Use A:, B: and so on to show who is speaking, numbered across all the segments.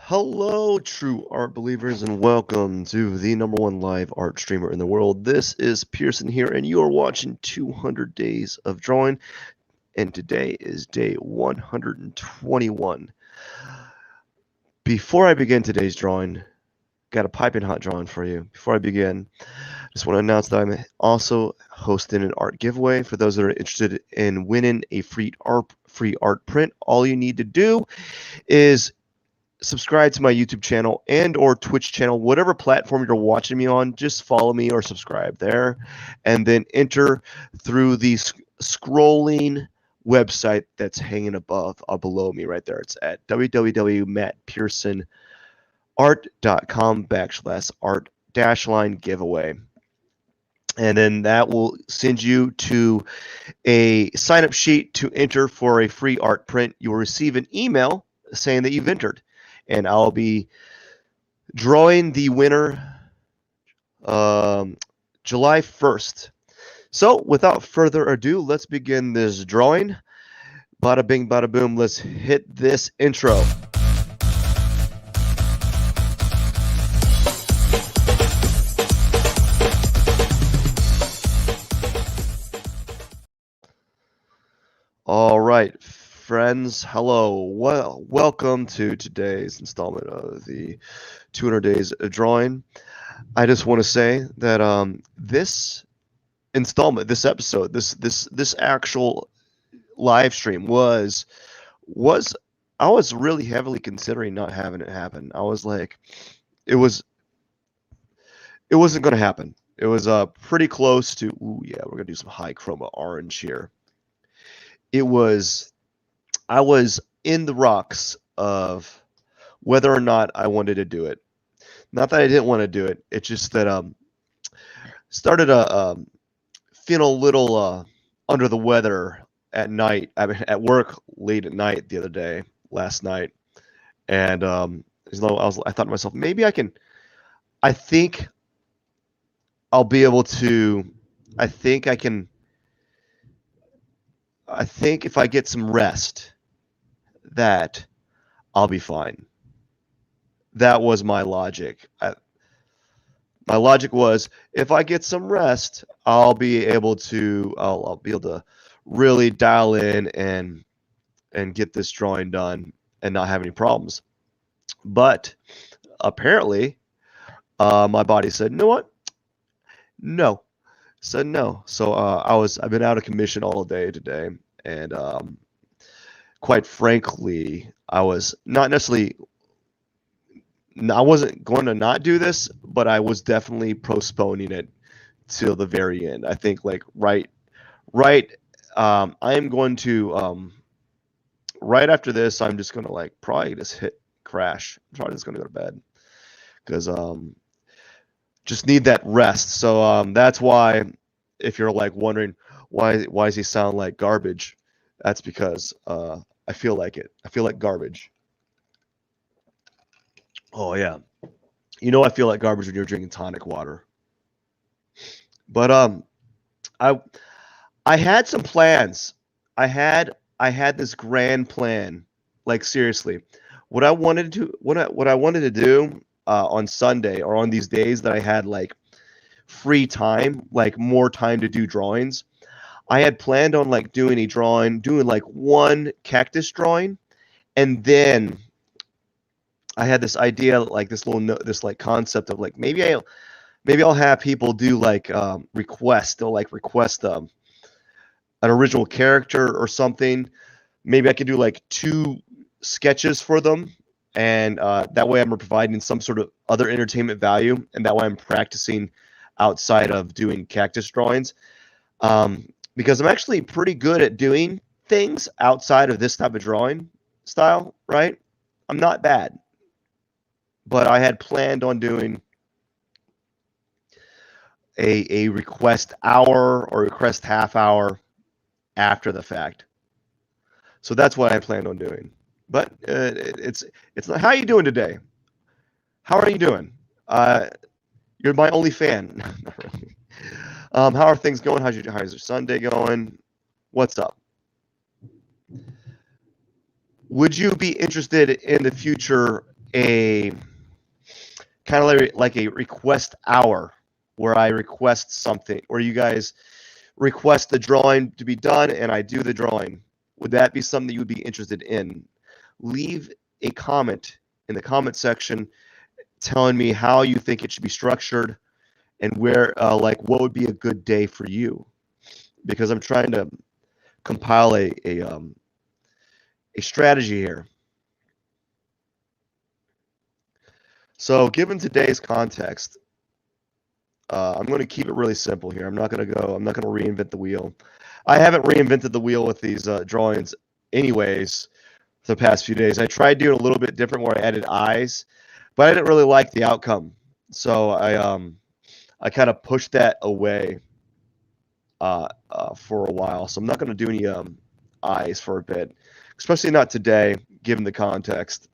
A: Hello, true art believers, and welcome to the #1 live art streamer in the world. This is Pierson here, and you are watching 200 Days of Drawing, and today is day 121. Before I begin today's drawing, got a piping hot drawing for you. Before I begin, I just want to announce that I'm also hosting an art giveaway for those that are interested in winning a free art print. All you need to do is subscribe to my YouTube channel and or Twitch channel, whatever platform you're watching me on. Just follow me or subscribe there, and then enter through the scrolling website that's hanging below me right there. It's at www.mattpearsonart.com/art-line giveaway. And then that will send you to a sign-up sheet to enter for a free art print. You will receive an email saying that you've entered, and I'll be drawing the winner July 1st. So without further ado, let's begin this drawing. Bada bing, bada boom, let's hit this intro. All right, friends, hello. Well, welcome to today's installment of the 200 Days of Drawing. I just want to say that this installment, this episode, this actual live stream was I was really heavily considering not having it happen. I was like, it wasn't going to happen. It was pretty close to. Ooh, yeah, we're gonna do some high chroma orange here. I was in the rocks of whether or not I wanted to do it. Not that I didn't want to do it. It's just that started feeling a little under the weather at night. I mean, at work late at night the other day, last night, and as though I thought to myself, maybe I can. I think I'll be able to. I think I can. I think if I get some rest, that I'll be fine. That was my logic. My logic was, if I get some rest, I'll be able to really dial in and get this drawing done and not have any problems. But apparently, my body said, "You know what? No." Said no. So I've been out of commission all day today, and quite frankly, I wasn't going to not do this, but I was definitely postponing it till the very end. I think right. I am going to right after this. I'm just going to probably just hit crash. I'm probably just going to go to bed because just need that rest. So that's why, if you're wondering why does he sound like garbage, that's because I feel like it. I feel like garbage. Oh yeah, I feel like garbage when you're drinking tonic water. But I had some plans. I had this grand plan. Like, seriously, what I wanted to do on Sunday, or on these days that I had free time, more time to do drawings, I had planned on doing one cactus drawing, and then I had this idea, this concept of maybe I'll have people do request. They'll request an original character or something. Maybe I could do 2 sketches for them, and that way I'm providing some sort of other entertainment value, and that way I'm practicing outside of doing cactus drawings, because I'm actually pretty good at doing things outside of this type of drawing style, right? I'm not bad, but I had planned on doing a request hour or request half hour after the fact. So that's what I planned on doing. But it's not. How are you doing today? How are you doing? You're my only fan. Not really. How are things going? How's your Sunday going? What's up? Would you be interested in the future a kind of like a request hour where I request something, or you guys request the drawing to be done and I do the drawing. Would that be something you would be interested in? Leave a comment in the comment section telling me how you think it should be structured and where, like, what would be a good day for you, because I'm trying to compile a strategy here. So, given today's context, I'm going to keep it really simple here. I'm not going to reinvent the wheel. I haven't reinvented the wheel with these drawings, anyways, for the past few days. I tried doing a little bit different where I added eyes, but I didn't really like the outcome. So I kind of pushed that away for a while. So I'm not going to do any eyes for a bit, especially not today, given the context.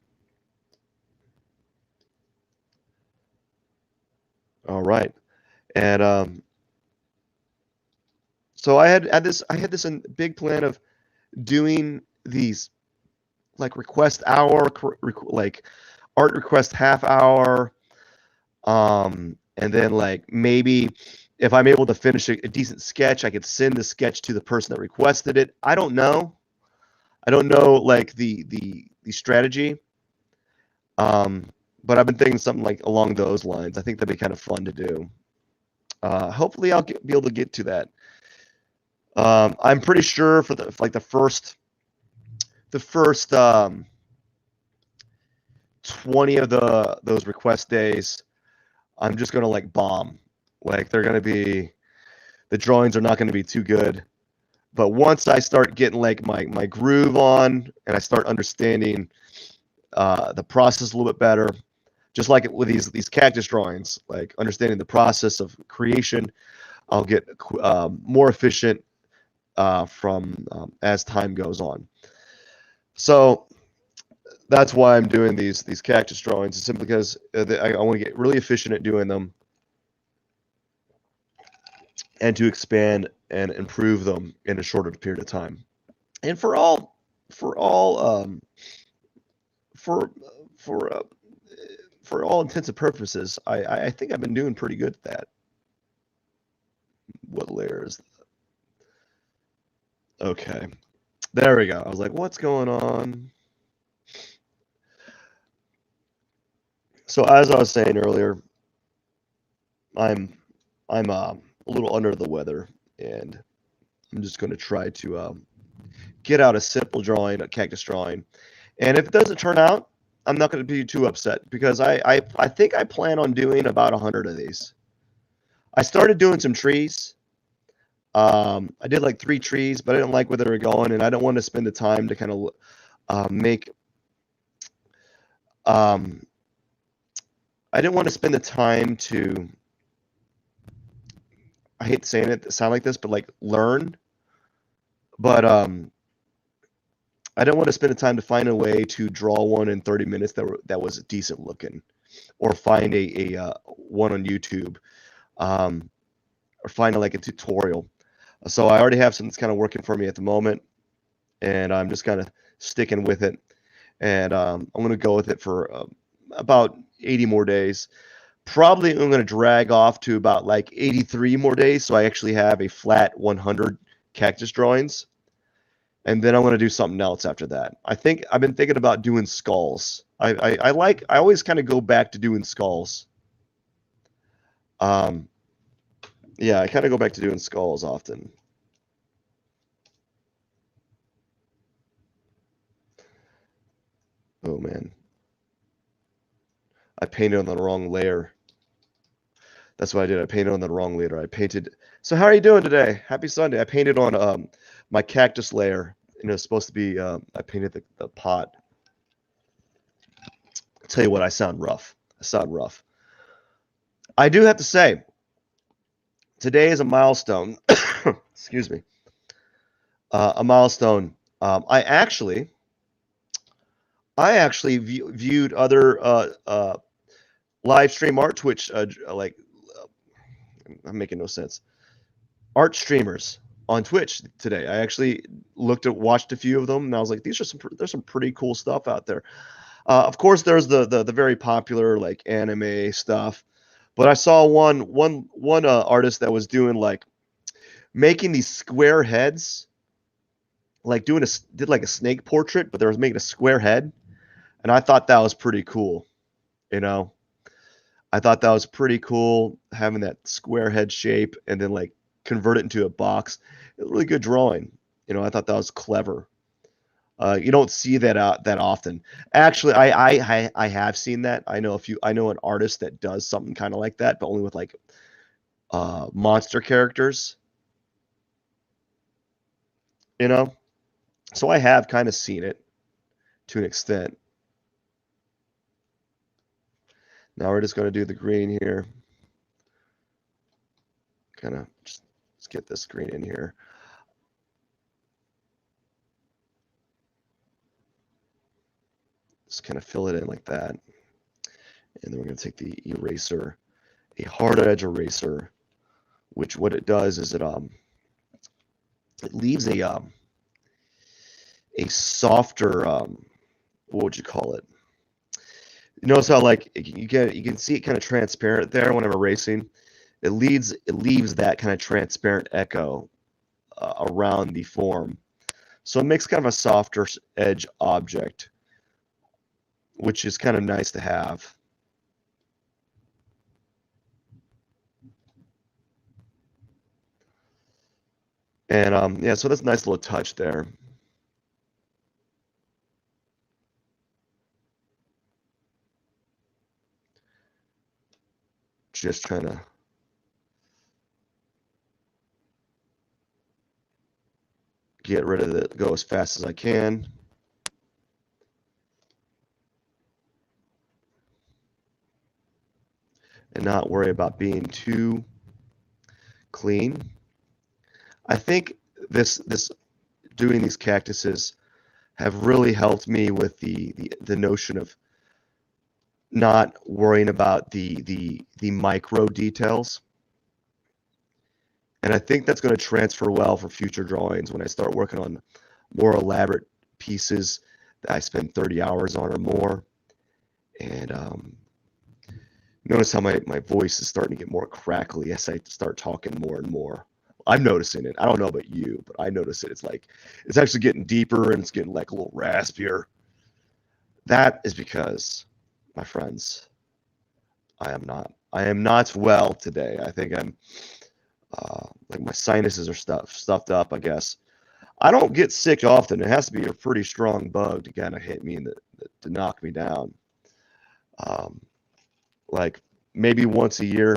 A: All right, and so I had this big plan of doing these like request hour, like art request half hour, and then like maybe if I'm able to finish a decent sketch, I could send the sketch to the person that requested it. I don't know like the strategy, but I've been thinking something like along those lines. I think that'd be kind of fun to do. Hopefully I'll be able to get to that. I'm pretty sure for the first 20 of those request days, I'm just gonna like bomb. Like the drawings are not gonna be too good. But once I start getting like my groove on and I start understanding the process a little bit better, just like with these cactus drawings, like understanding the process of creation, I'll get more efficient from as time goes on. So that's why I'm doing these cactus drawings. It's simply because I want to get really efficient at doing them and to expand and improve them in a shorter period of time. And for all intents and purposes, I think I've been doing pretty good at that. What layer is that? Okay, there we go. I was like, what's going on? So as I was saying earlier, I'm a little under the weather, and I'm just going to try to get out a simple drawing, a cactus drawing. And if it doesn't turn out, I'm not going to be too upset, because I think I plan on doing about 100 of these. I started doing some trees. I did like 3 trees, but I didn't like where they were going, and I don't want to spend the time to kind of make. I didn't want to spend the time to. I hate saying it to sound like this, but like learn. But I didn't want to spend the time to find a way to draw one in 30 minutes that was decent looking, or find a one on YouTube, or find like a tutorial. So I already have something that's kind of working for me at the moment, and I'm just kind of sticking with it. And I'm going to go with it for about 80 more days. Probably I'm going to drag off to about like 83 more days, so I actually have a flat 100 cactus drawings. And then I'm going to do something else after that. I think I've been thinking about doing skulls. I always kind of go back to doing skulls. Yeah, I kind of go back to doing skulls often. Oh man, I painted on the wrong layer. That's what I did. I painted on the wrong layer. I painted. So how are you doing today? Happy Sunday. I painted on my cactus layer, and it was supposed to be. I painted the pot. I'll tell you what, I sound rough. I do have to say, today is a milestone. Excuse me. A milestone. I actually viewed other live stream art Twitch like I'm making no sense. Art streamers on Twitch today. I actually watched a few of them, and I was like, there's some pretty cool stuff out there. Of course, there's the very popular like anime stuff, but I saw one artist that was doing like making these square heads, like did like a snake portrait, but they was making a square head, and I thought that was pretty cool. You know, I thought that was pretty cool having that square head shape and then like convert it into a box. It was a really good drawing. You know, I thought that was clever. You don't see that out that often. Actually, I have seen that. I know a few. I know an artist that does something kind of like that, but only with like monster characters. You know, so I have kind of seen it to an extent. Now we're just going to do the green here. Kind of just let's get this green in here. Just kind of fill it in like that. And then we're going to take the eraser, a hard edge eraser, which what it does is it leaves a softer what would you call it? You notice how like you can see it kind of transparent there when I'm erasing. It leaves that kind of transparent echo around the form, so it makes kind of a softer edge object, which is kind of nice to have. And yeah, so that's a nice little touch there. Just trying to get rid of it, go as fast as I can. And not worry about being too clean. I think this doing these cactuses have really helped me with the notion of not worrying about the micro details. And I think that's going to transfer well for future drawings when I start working on more elaborate pieces that I spend 30 hours on or more. And notice how my voice is starting to get more crackly as I start talking more and more. I'm noticing it. I don't know about you, but I notice it. It's like it's actually getting deeper and it's getting like a little raspier. That is because, my friends, I am not well today. I think I'm like my sinuses are stuffed up, I guess. I don't get sick often. It has to be a pretty strong bug to kind of hit me and to knock me down. Um, like maybe once a year,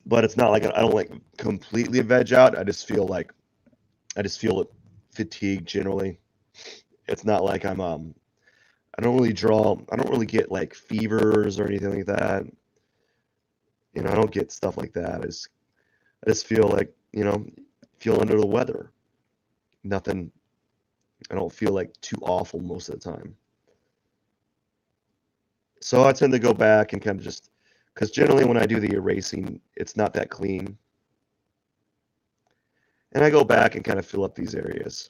A: but it's not like I don't like completely veg out. I just feel it fatigue generally. It's not like I don't really draw. I don't really get like fevers or anything like that. You know, I don't get stuff like that. I just feel like feel under the weather. Nothing. I don't feel like too awful most of the time. So I tend to go back and kind of just because generally when I do the erasing, it's not that clean, and I go back and kind of fill up these areas.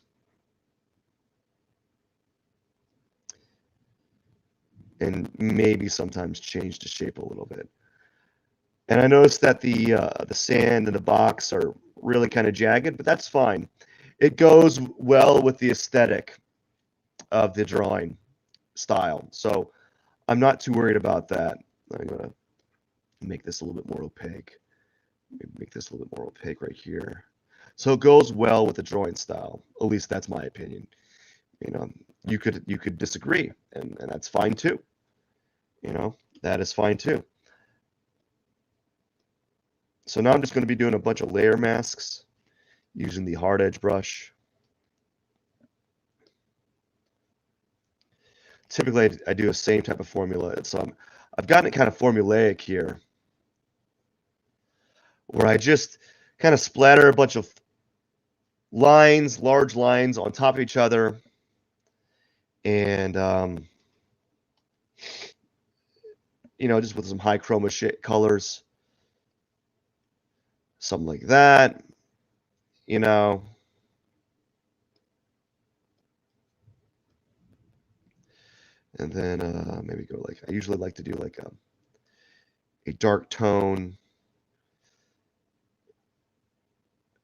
A: And maybe sometimes change the shape a little bit. And I noticed that the sand in the box are really kind of jagged, but that's fine. It goes well with the aesthetic of the drawing style. So I'm not too worried about that. I'm gonna make this a little bit more opaque. Make this a little bit more opaque right here. So it goes well with the drawing style. At least that's my opinion. You know, you could disagree, and that's fine too. You know, that is fine too. So now I'm just going to be doing a bunch of layer masks using the hard edge brush. Typically, I do the same type of formula. So I've gotten it kind of formulaic here, where I just kind of splatter a bunch of lines, large lines on top of each other, and just with some high chroma colors, something like that. You know, And then maybe go like, I usually like to do like a dark tone.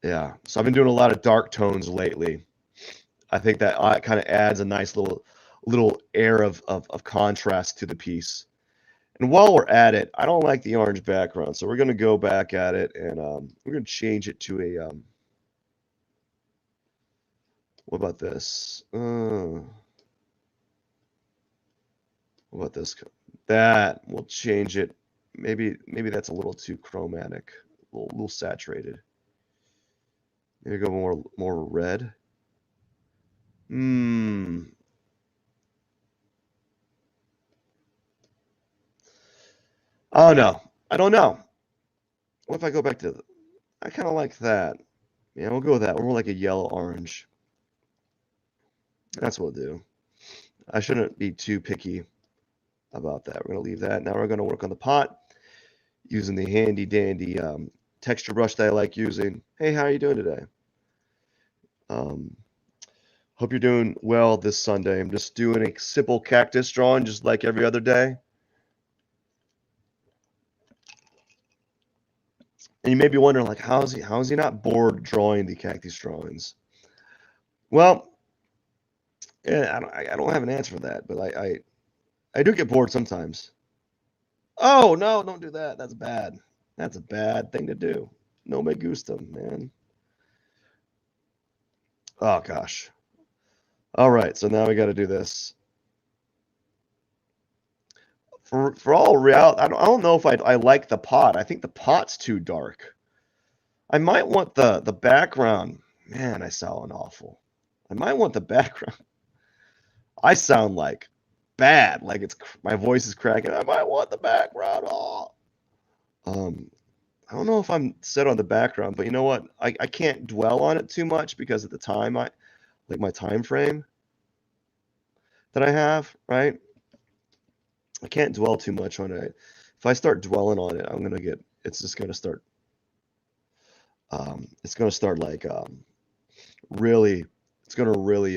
A: Yeah, so I've been doing a lot of dark tones lately. I think that kind of adds a nice little air of contrast to the piece. And while we're at it, I don't like the orange background, so we're going to go back at it and we're going to change it to a, what about this? What about this? That, we'll change it. Maybe that's a little too chromatic, a little saturated. Maybe go more red. Oh no, I don't know. What if I go back to? I kind of like that. Yeah, we'll go with that. We're more like a yellow orange. That's what we'll do. I shouldn't be too picky about that. We're gonna leave that. Now we're gonna work on the pot using the handy dandy texture brush that I like using. Hey, how are you doing today? Hope you're doing well this Sunday. I'm just doing a simple cactus drawing just like every other day. And you may be wondering, like, how is he not bored drawing the cactus drawings? Well, yeah, I don't have an answer for that, but I do get bored sometimes. Oh no, don't do that. That's bad. That's a bad thing to do. No me gusta, man. Oh gosh. All right, so now we got to do this. For all real, I don't know if I like the pot. I think the pot's too dark. I might want the background. Man, I sound awful. I might want the background. I sound like bad, like it's my voice is cracking. I might want the background. Oh. I don't know if I'm set on the background, but you know what? I can't dwell on it too much because at the time I like my time frame that I have, right? I can't dwell too much on it. If I start dwelling on it, it's just gonna start it's gonna start like really it's gonna really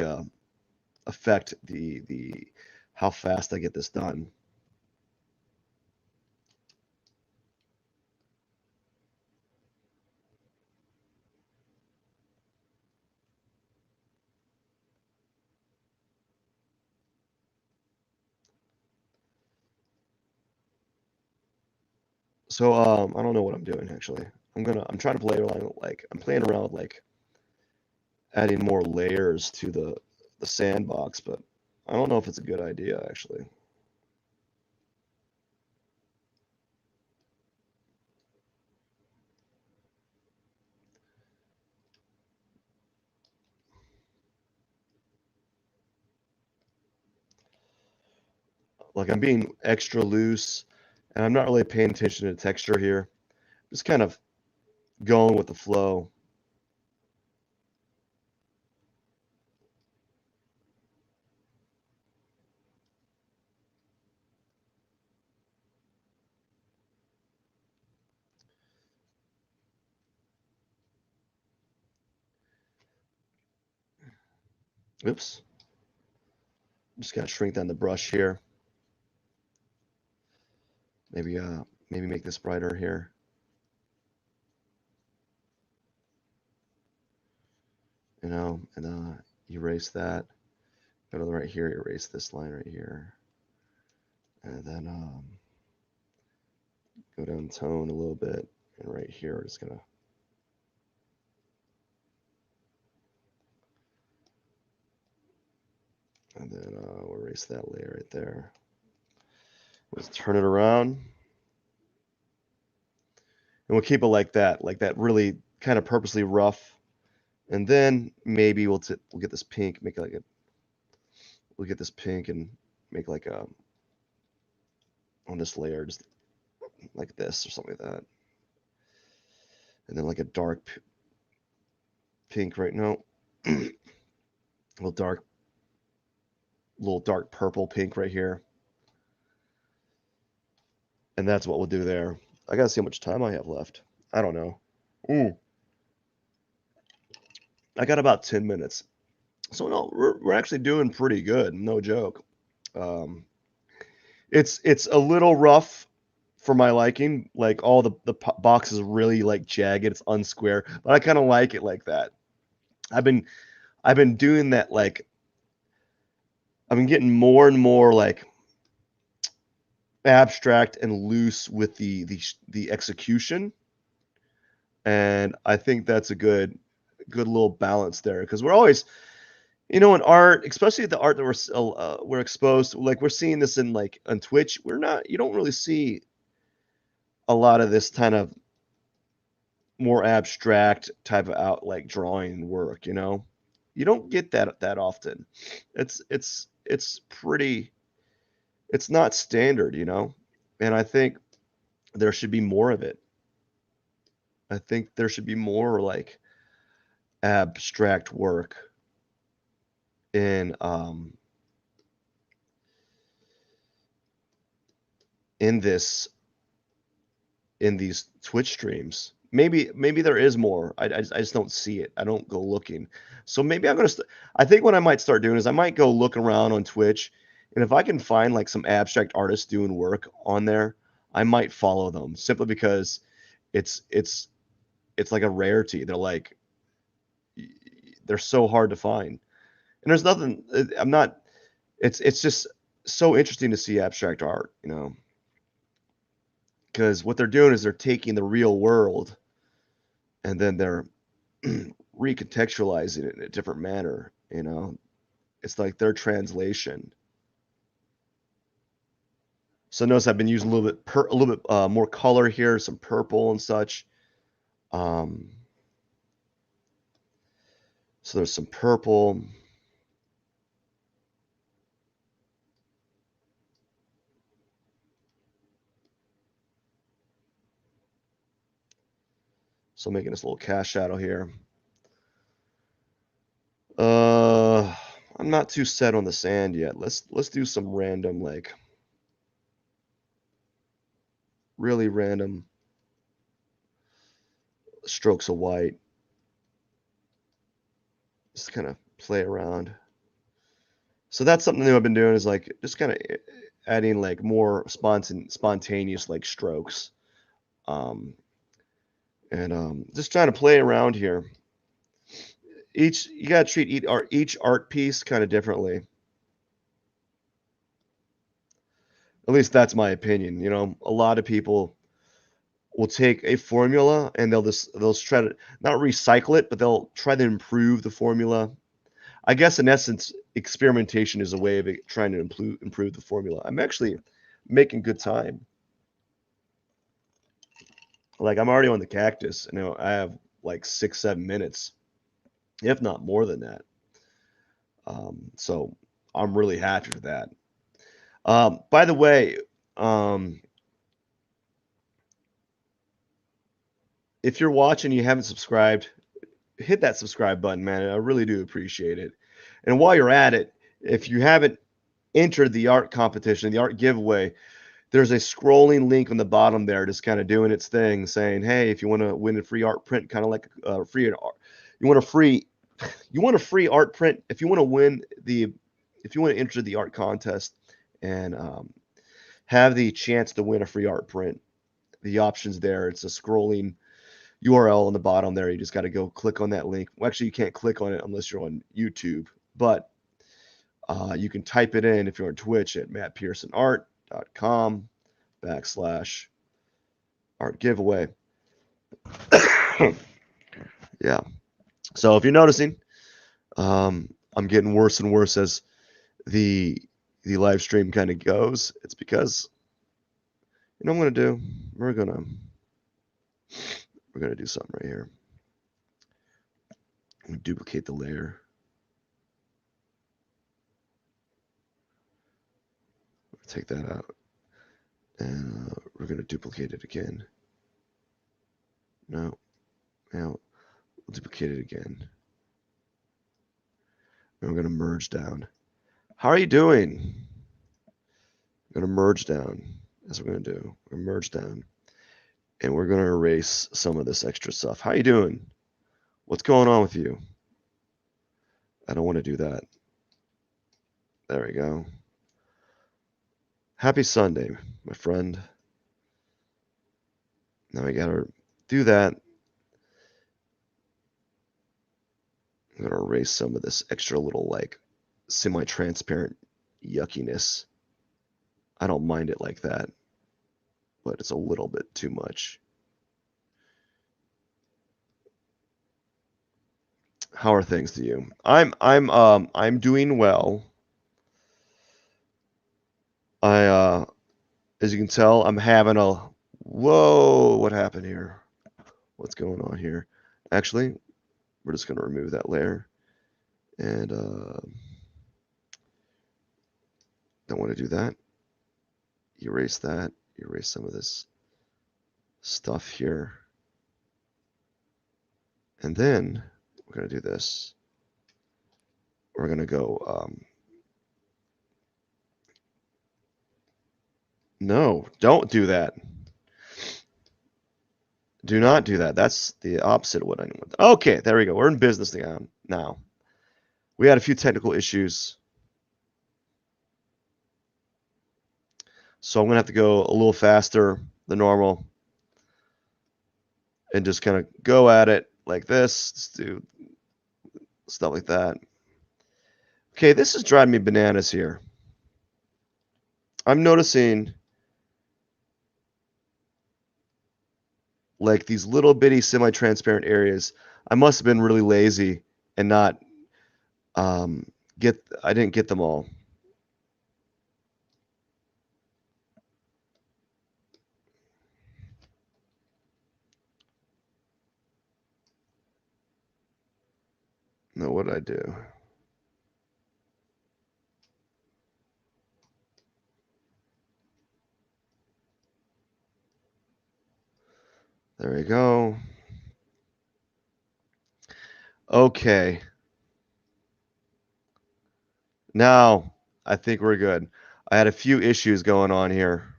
A: affect the how fast I get this done. So I don't know what I'm doing actually. I'm trying to play around like I'm playing around with like adding more layers to the sandbox, but I don't know if it's a good idea actually. Like I'm being extra loose and I'm not really paying attention to texture here. Just kind of going with the flow. Oops. Just gotta shrink down the brush here. Maybe maybe make this brighter here. You know, and erase that. Go to the right here, erase this line right here. And then go down tone a little bit. And right here, we're just gonna and then we'll erase that layer right there. Let's turn it around. And we'll keep it like that really kind of purposely rough. And then maybe we'll get this pink, make it like we'll get this pink and make like a on this layer just like this or something like that. And then like a dark pink right now. little dark purple pink right here. And that's what we'll do there. I gotta see how much time I have left. I don't know. I got about 10 minutes. So no, we're actually doing pretty good. No joke. Um, it's a little rough for my liking. Like all the box is really like jagged. It's unsquare, but I kind of like it like that. I've been doing that. Like I've been getting more and more like abstract and loose with the execution, and I think that's a good little balance there because we're always, in art, especially the art that we're exposed to, like we're seeing this in like on Twitch. You don't really see a lot of this kind of more abstract type of like drawing work. You don't get that often. It's pretty. It's not standard, and I think there should be more of it. I think there should be more like abstract work in in this in these Twitch streams. Maybe there is more. I just don't see it. I don't go looking. So maybe I think what I might start doing is I might go look around on Twitch, and if I can find like some abstract artists doing work on there, I might follow them simply because it's it's it's like a rarity. They're so hard to find. And there's nothing I'm not it's just so interesting to see abstract art, because what they're doing is they're taking the real world and then they're recontextualizing it in a different manner. It's like their translation. So notice I've been using a little bit more color here, some purple and such. So there's some purple. So making this little cast shadow here. I'm not too set on the sand yet. Let's do some random, like really random strokes of white. Just kind of play around. So that's something new I've been doing, is like just kind of adding like more spontaneous like strokes. And just trying to play around here. You gotta treat each art piece kind of differently. At least that's my opinion. A lot of people will take a formula and they'll try to not recycle it, but they'll try to improve the formula. I guess in essence, experimentation is a way of trying to improve the formula. I'm actually making good time. Like I'm already on the cactus, and I have like 6-7 minutes, if not more than that. So I'm really happy with that. By the way, if you're watching and you haven't subscribed, hit that subscribe button, man. I really do appreciate it. And while you're at it, if you haven't entered the art competition, the art giveaway, there's a scrolling link on the bottom there, just kind of doing its thing, saying, "Hey, if you want to win a free art print, kind of like free art, you want a free art print. If you want to enter the art contest and have the chance to win a free art print, the options there. It's a scrolling URL on the bottom there. You just got to go click on that link. Well, actually, you can't click on it unless you're on YouTube, but you can type it in if you're on Twitch at mattpearsonart.com/art giveaway. Yeah. So if you're noticing, I'm getting worse and worse as the live stream kind of goes. It's because what I'm gonna do. We're gonna do something right here. I'm gonna duplicate the layer. Take that out, and we're gonna duplicate it again. No, now we'll duplicate it again. And we're gonna merge down. How are you doing? I'm gonna merge down. That's what we're gonna do. We're gonna merge down, and we're gonna erase some of this extra stuff. How you doing? What's going on with you? I don't want to do that. There we go. Happy Sunday, my friend. Now we gotta do that. I'm gonna erase some of this extra little like semi-transparent yuckiness. I don't mind it like that, but it's a little bit too much. How are things to you? I'm doing well. As you can tell, I'm having a whoa, what happened here? What's going on here? Actually, we're just going to remove that layer. And don't want to do that. Erase that. Erase some of this stuff here. And then we're going to do this. We're going to go, no, don't do that. Do not do that. That's the opposite of what I want. Okay, there we go. We're in business now. We had a few technical issues. So I'm going to have to go a little faster than normal and just kind of go at it like this. Just do stuff like that. Okay, this is driving me bananas here. I'm noticing like these little bitty semi-transparent areas. I must have been really lazy and not I didn't get them all. No, what did I do? There we go. Okay. Now, I think we're good. I had a few issues going on here.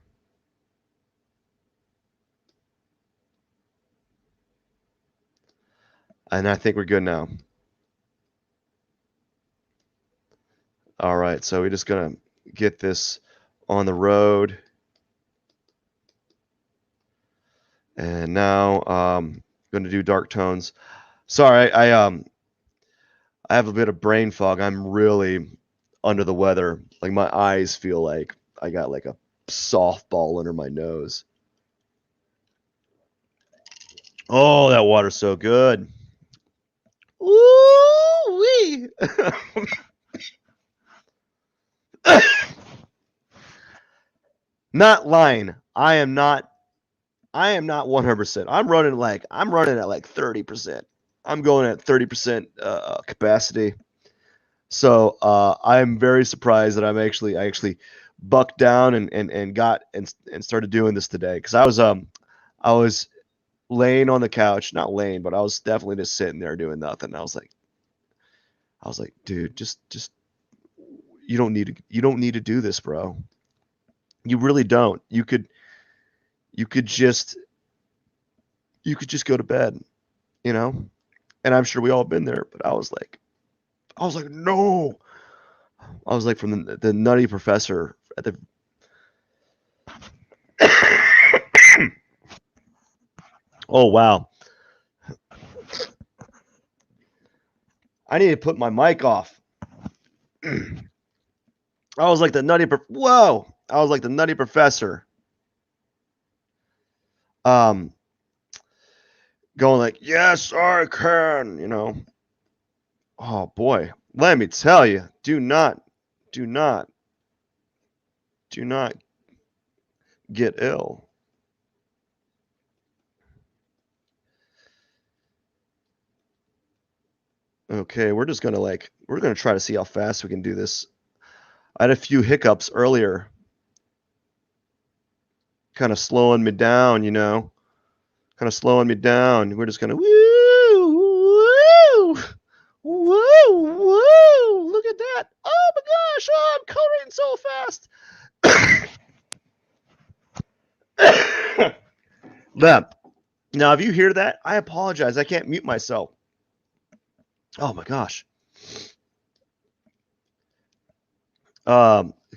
A: And I think we're good now. All right, so we're just going to get this on the road. And now I'm going to do dark tones. Sorry, I have a bit of brain fog. I'm really under the weather. Like my eyes feel like I got like a softball under my nose. Oh, that water's so good. Ooh-wee. Not lying. I am not 100%. I'm running at like 30%. I'm going at 30% capacity. So I'm very surprised that I actually bucked down and started doing this today, because I was laying on the couch, not laying, but I was definitely just sitting there doing nothing. I was like, dude, just you don't need to do this, bro. You really don't. You could just go to bed, you know? And I'm sure we all been there, but I was like, no. I was like from the Nutty Professor at the Oh wow. I need to put my mic off. I was like the Whoa. I was like the Nutty Professor. Going like, yes, I can, you know. Oh boy. Let me tell you, do not get ill. Okay, we're gonna try to see how fast we can do this. I had a few hiccups earlier, kind of slowing me down, you know. Kind of slowing me down. We're just gonna woo, look at that. Oh my gosh, oh, I'm coloring so fast. Now, if you hear that, I apologize. I can't mute myself. Oh my gosh.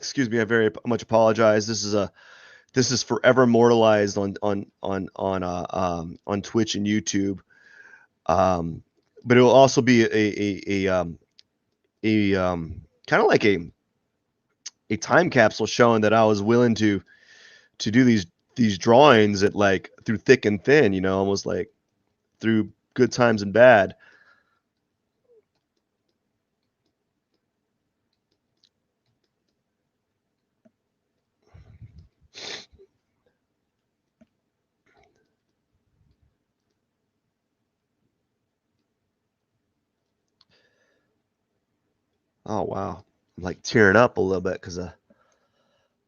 A: excuse me, I very much apologize. This is forever immortalized on Twitch and YouTube. But it will also be kind of like a time capsule showing that I was willing to do these drawings at like through thick and thin, you know, almost like through good times and bad. Oh wow, I'm like tearing up a little bit because that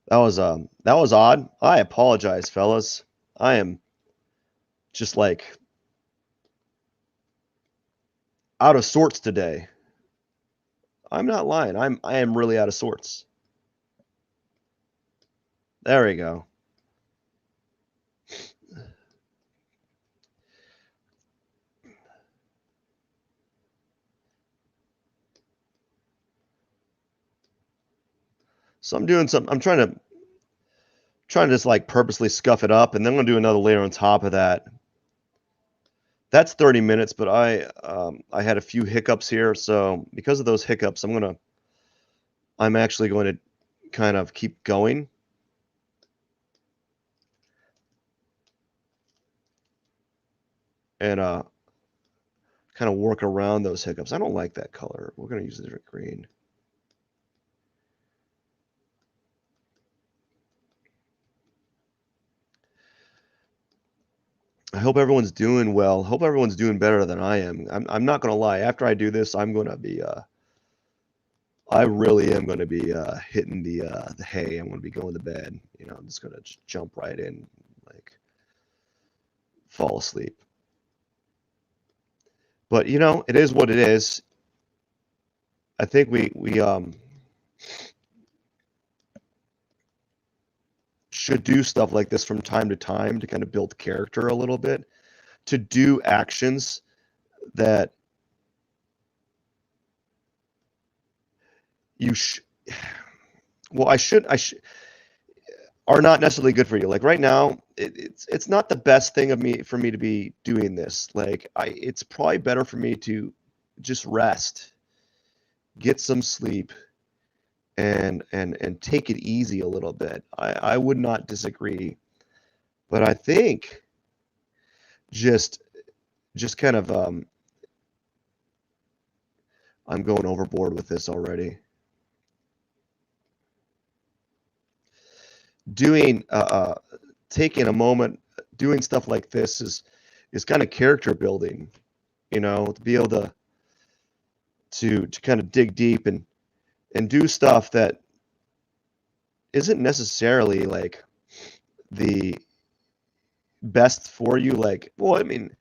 A: was odd. I apologize, fellas. I am just like out of sorts today. I'm not lying. I am really out of sorts. There we go. So I'm doing some. I'm trying to just like purposely scuff it up, and then I'm gonna do another layer on top of that. That's 30 minutes, but I had a few hiccups here, so because of those hiccups, I'm actually going to kind of keep going. And kind of work around those hiccups. I don't like that color. We're going to use a different green. I hope everyone's doing well. Hope everyone's doing better than I am. I'm not going to lie. After I do this, I'm going to be I really am going to be hitting the hay. I'm going to be going to bed. You know, I'm just going to jump right in, like fall asleep. But you know, it is what it is. I think we should do stuff like this from time to time to kind of build character a little bit, to do actions that you well, I should are not necessarily good for you. Like right now, it's not the best thing for me to be doing this. Like it's probably better for me to just rest, get some sleep, and take it easy a little bit. I would not disagree, but I think just kind of I'm going overboard with this already. Doing taking a moment, doing stuff like this is kind of character building, you know, to be able to kind of dig deep and do stuff that isn't necessarily like the best for you. Like, well, I mean,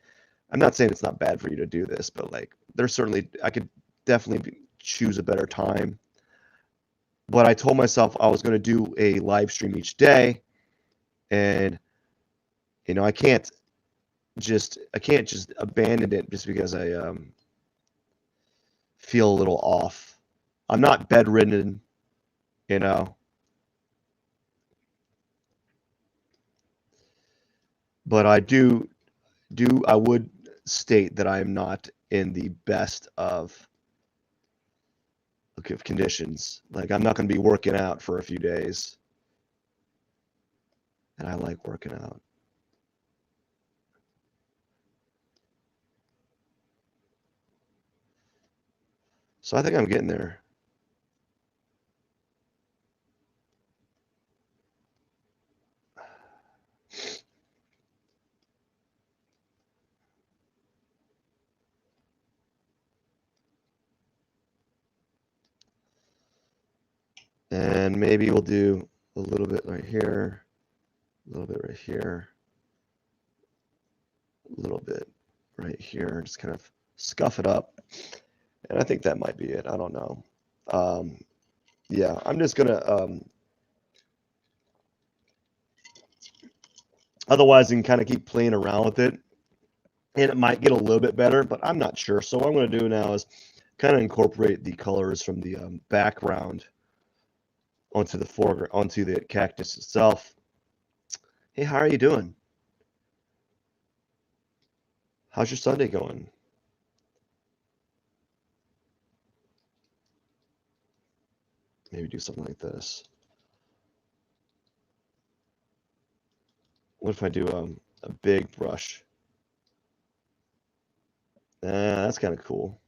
A: I'm not saying it's not bad for you to do this, but like there's certainly, I could definitely choose a better time. But I told myself I was going to do a live stream each day, and you know, I can't just abandon it just because I feel a little off. I'm not bedridden, you know, but I would state that I am not in the best of conditions. Like I'm not going to be working out for a few days, and I like working out. So I think I'm getting there. And maybe we'll do a little bit right here, a little bit right here, a little bit right here, just kind of scuff it up. And I think that might be it. I don't know. Yeah, I'm just going to, otherwise you can kind of keep playing around with it, and it might get a little bit better, but I'm not sure. So what I'm going to do now is kind of incorporate the colors from the background onto the foreground, onto the cactus itself. Hey, how are you doing? How's your Sunday going? Maybe do something like this. What if I do a big brush? That's kind of cool.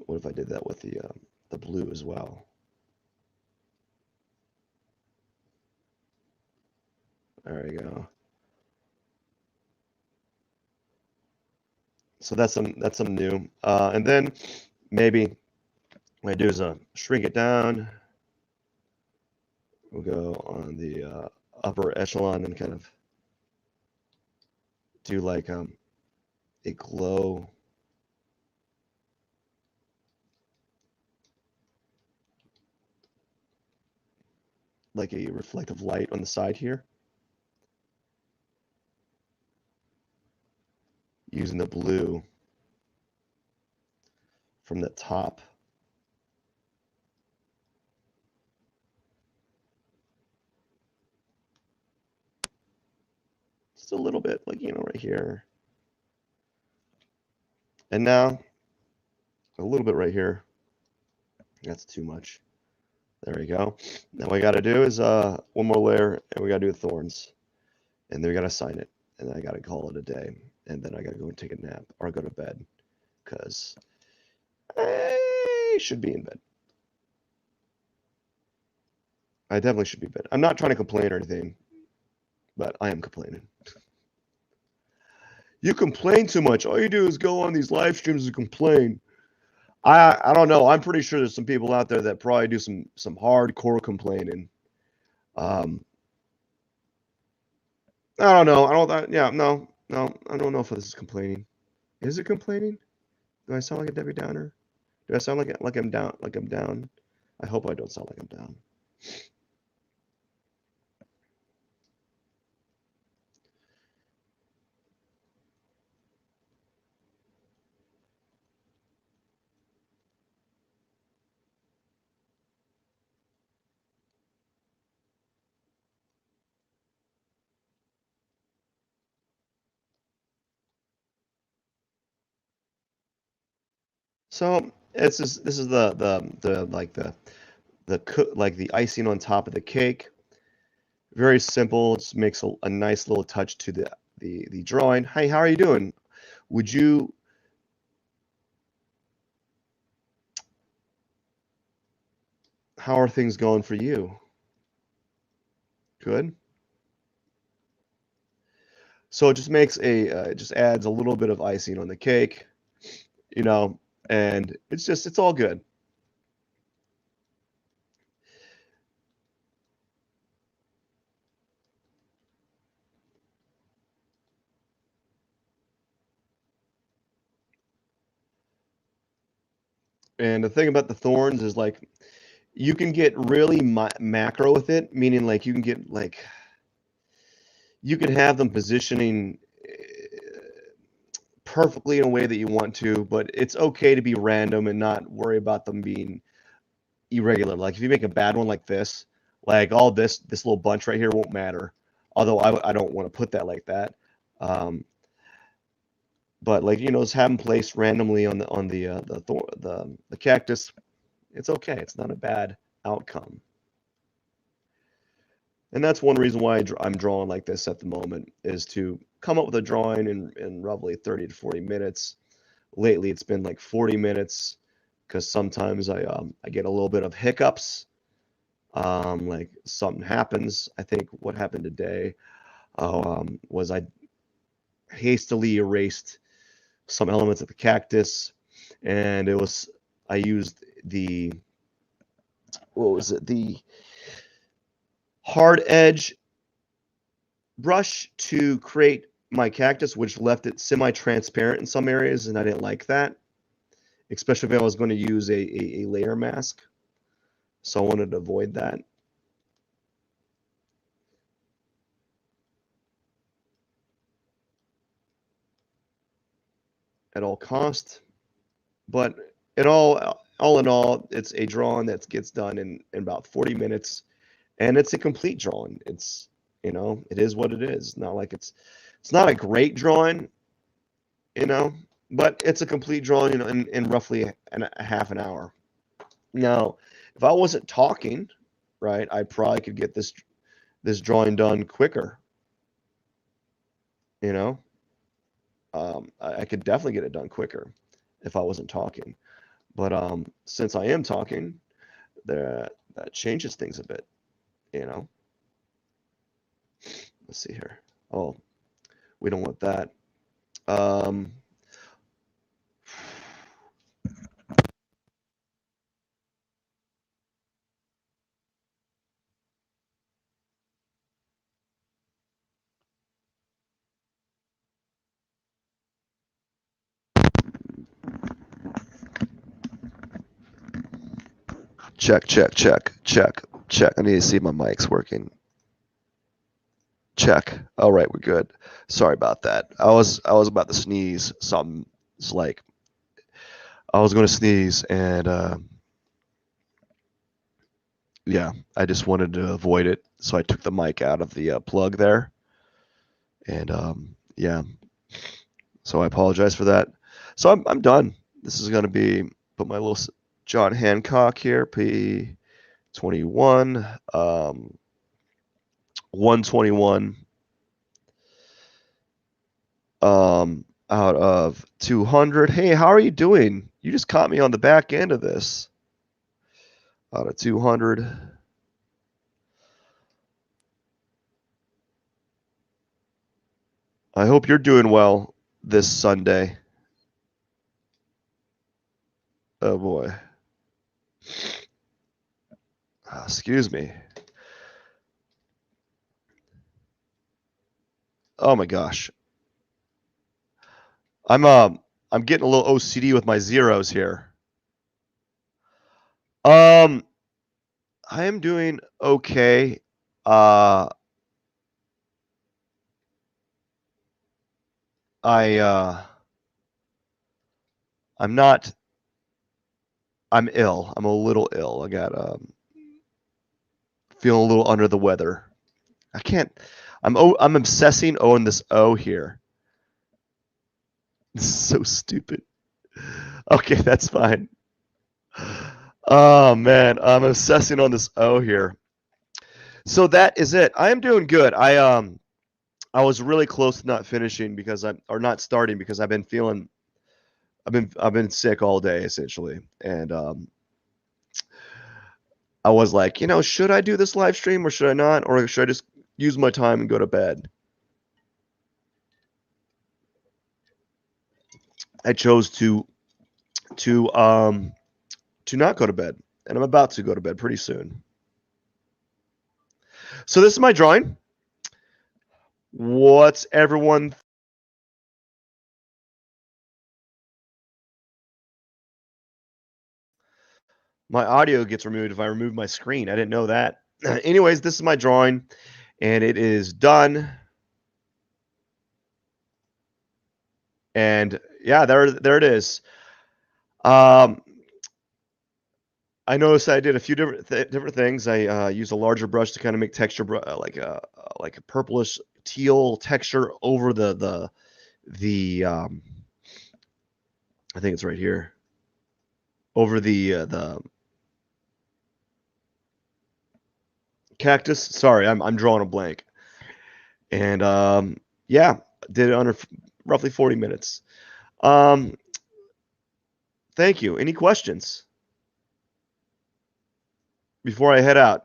A: What if I did that with the blue as well? There we go. So that's some new. And then maybe what I do is shrink it down. We'll go on the upper echelon and kind of do like a glow. Like a reflective light on the side here. Using the blue from the top. Just a little bit, like, right here. And now, a little bit right here. That's too much. There we go. Now what we got to do is one more layer, and we got to do the thorns. And then we got to sign it. And then I got to call it a day. And then I got to go and take a nap or go to bed. Because I should be in bed. I definitely should be in bed. I'm not trying to complain or anything, but I am complaining. You complain too much. All you do is go on these live streams and complain. I don't know. I'm pretty sure there's some people out there that probably do some hardcore complaining. I don't know. Yeah, no. I don't know if this is complaining. Is it complaining? Do I sound like a Debbie Downer? Do I sound like I'm down? Like I'm down? I hope I don't sound like I'm down. So this is the like the icing on top of the cake. Very simple. It just makes a nice little touch to the drawing. Hey, how are you doing? Would you? How are things going for you? Good. So it just makes it just adds a little bit of icing on the cake, you know, and it's all good. And the thing about the thorns is like you can get really macro with it, meaning like you can get like you can have them positioning perfectly in a way that you want to, but it's okay to be random and not worry about them being irregular. Like if you make a bad one like this, like all this little bunch right here won't matter. Although I don't want to put that like that. Um, but like just have them placed randomly on the cactus. It's okay. It's not a bad outcome. And that's one reason why I'm drawing like this at the moment is to come up with a drawing in roughly 30 to 40 minutes. Lately, it's been like 40 minutes because sometimes I get a little bit of hiccups. Like something happens. I think what happened today was I hastily erased some elements of the cactus, and I used the what was it the hard edge brush to create my cactus, which left it semi-transparent in some areas, and I didn't like that, especially if I was going to use a layer mask. So I wanted to avoid that. At all cost. But all in all, it's a drawing that gets done in about 40 minutes, and it's a complete drawing. It's, it is what it is. Not like it's not a great drawing, but it's a complete drawing, in roughly a half an hour. Now, if I wasn't talking, right, I probably could get this drawing done quicker. I could definitely get it done quicker if I wasn't talking. But since I am talking, that changes things a bit. Let's see here. Oh, we don't want that. Check, check, check, check, check. I need to see if my mic's working. Check. All right, we're good. Sorry about that. I was about to sneeze. Something's like I was going to sneeze, and yeah, I just wanted to avoid it, so I took the mic out of the plug there, and yeah. So I apologize for that. So I'm done. This is going to be put my little John Hancock here, P21, 121 out of 200. Hey, how are you doing? You just caught me on the back end of this. Out of 200. I hope you're doing well this Sunday. Oh boy. Excuse me. Oh my gosh. I'm getting a little OCD with my zeros here. I am doing okay. I'm not. I'm ill. I'm a little ill. I got feeling a little under the weather. I can't. I'm obsessing on this O here. This is so stupid. Okay, that's fine. Oh man, I'm obsessing on this O here. So that is it. I am doing good. I was really close to not finishing not starting because I've been sick all day essentially, and I was like, should I do this live stream or should I not, or should I just use my time and go to bed? I chose to not go to bed, and I'm about to go to bed pretty soon. So this is my drawing. What's everyone? My audio gets removed if I remove my screen. I didn't know that. Anyways, this is my drawing, and it is done. And yeah, there it is. I noticed I did a few different things. I used a larger brush to kind of make texture, like a purplish teal texture over the I think it's right here, over the cactus. Sorry, I'm drawing a blank. And yeah, did it under roughly 40 minutes. Thank you. Any questions before I head out?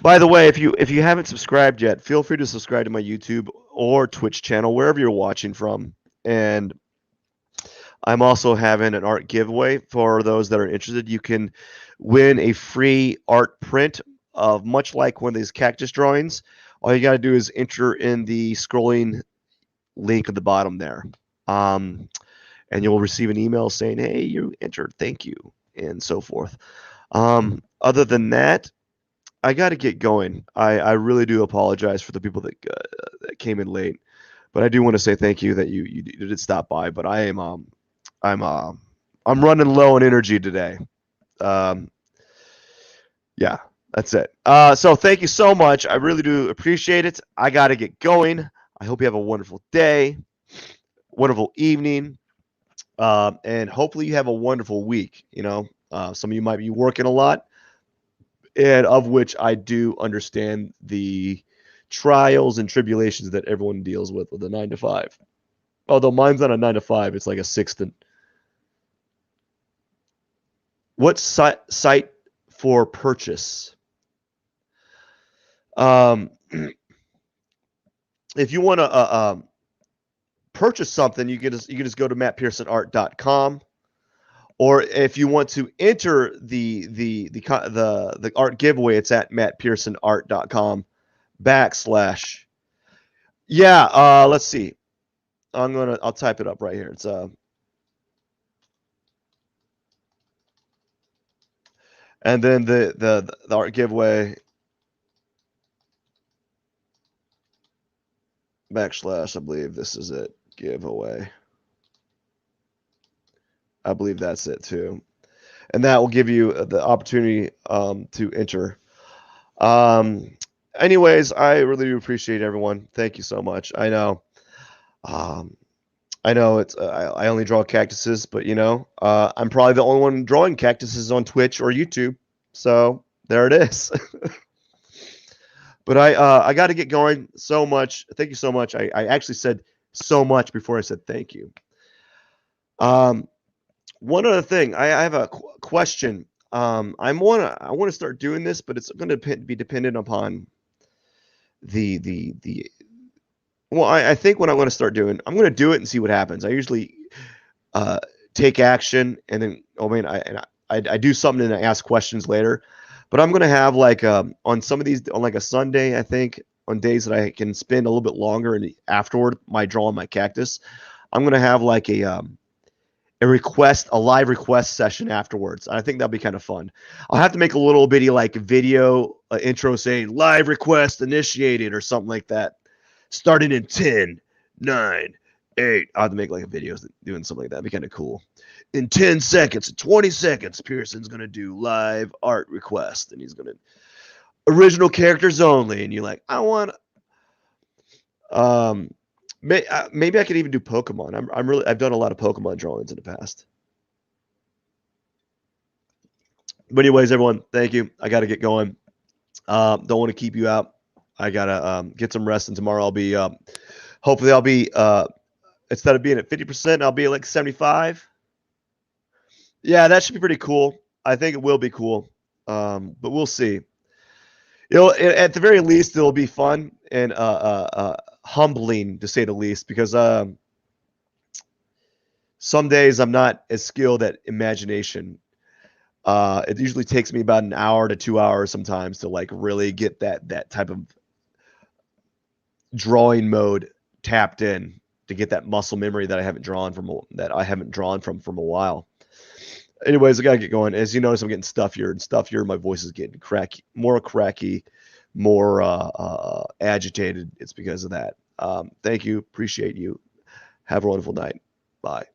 A: By the way, if you haven't subscribed yet, feel free to subscribe to my YouTube or Twitch channel, wherever you're watching from. And I'm also having an art giveaway for those that are interested. You can win a free art print of much like one of these cactus drawings. All you got to do is enter in the scrolling link at the bottom there. And you'll receive an email saying, hey, you entered, thank you, and so forth. Other than that, I got to get going. I really do apologize for the people that came in late, but I do want to say thank you that you did stop by. But I'm I'm running low on energy today. Yeah, that's it. So thank you so much. I really do appreciate it. I got to get going. I hope you have a wonderful day, wonderful evening, and hopefully you have a wonderful week. Some of you might be working a lot, and of which I do understand the trials and tribulations that everyone deals with a 9 to 5. Although mine's not a 9 to 5, it's like a 6 to. What site for purchase? If you want to purchase something, you can just go to mattpearsonart.com, or if you want to enter the art giveaway, it's at mattpearsonart.com /. Yeah, let's see. I'll type it up right here. It's and then the art giveaway / I believe this is it. Giveaway. I believe that's it too. And that will give you the opportunity to enter. Anyways, I really do appreciate everyone. Thank you so much. I know it's I only draw cactuses, but I'm probably the only one drawing cactuses on Twitch or YouTube. So there it is. But I got to get going. So much. Thank you so much. I actually said so much before I said thank you. One other thing, I have a question. I want to start doing this, but it's going to be dependent upon the. Well, I think what I'm going to start doing, I'm going to do it and see what happens. I usually take action, and then I do something and I ask questions later. But I'm going to have like on some of these, on like a Sunday, I think, on days that I can spend a little bit longer and afterward my drawing my cactus, I'm going to have like a live request session afterwards. I think that'll be kind of fun. I'll have to make a little bitty like video intro saying live request initiated or something like that. Starting in 10, 9, 8. I'll have to make like a video doing something like that. It'd be kind of cool. In 10 seconds, 20 seconds, Pierson's going to do live art request. And he's going to original characters only. And you're like, I want maybe I could even do Pokemon. I've done a lot of Pokemon drawings in the past. But anyways, everyone, thank you. I got to get going. Don't want to keep you out. I got to get some rest, and tomorrow I'll be hopefully I'll be instead of being at 50%, I'll be at like 75. Yeah, that should be pretty cool. I think it will be cool. But we'll see. At the very least, it'll be fun and humbling, to say the least, because some days I'm not as skilled at imagination. It usually takes me about an hour to 2 hours sometimes to like really get that type of drawing mode tapped in, to get that muscle memory that I haven't drawn from a while. Anyways, I gotta get going. As you notice, I'm getting stuffier. My voice is getting more cracky, more agitated. It's because of that. Thank you. Appreciate you. Have a wonderful night. Bye.